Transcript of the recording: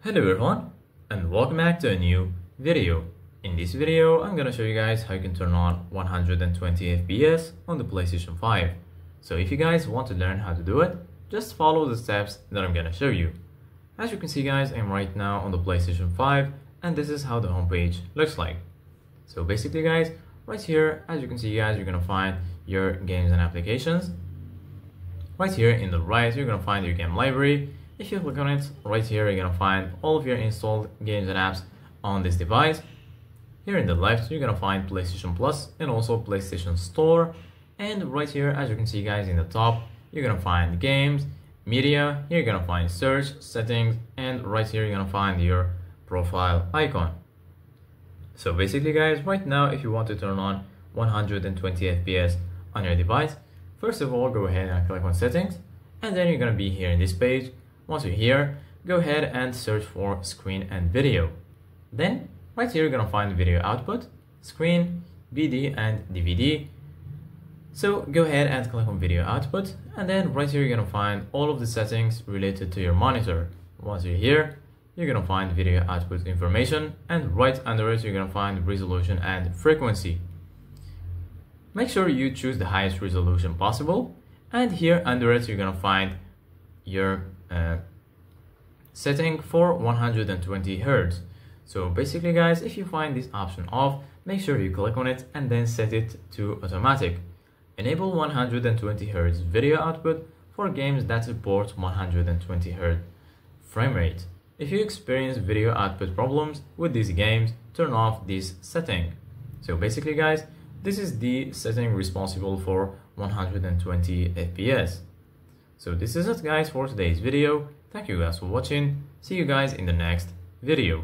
Hello everyone and welcome back to a new video. In this video I'm gonna show you guys how you can turn on 120 FPS on the PlayStation 5. So if you guys want to learn how to do it, just follow the steps that I'm gonna show you. As you can see guys, I'm right now on the PlayStation 5 and this is how the homepage looks like. So basically guys, right here as you can see guys, you're gonna find your games and applications. Right here in the right you're gonna find your game library. If you click on it, right here you're gonna find all of your installed games and apps on this device. Here in the left you're gonna find PlayStation Plus and also PlayStation Store. And right here as you can see guys in the top, you're gonna find games, media, here you're gonna find search, settings, and right here you're gonna find your profile icon. So basically guys, right now if you want to turn on 120 FPS on your device, first of all go ahead and click on settings, and then you're gonna be here in this page. Once you're here, go ahead and search for screen and video. Then right here you're gonna find video output, screen, BD and DVD. So go ahead and click on video output, and then right here you're gonna find all of the settings related to your monitor. Once you're here, you're gonna find video output information, and right under it you're gonna find resolution and frequency. Make sure you choose the highest resolution possible, and here under it you're gonna find your setting for 120 Hz. So basically guys, if you find this option off, make sure you click on it and then set it to automatic. Enable 120 Hz video output for games that support 120 Hz frame rate. If you experience video output problems with these games, turn off this setting. So basically guys, this is the setting responsible for 120 FPS. So this is it guys for today's video. Thank you guys for watching. See you guys in the next video.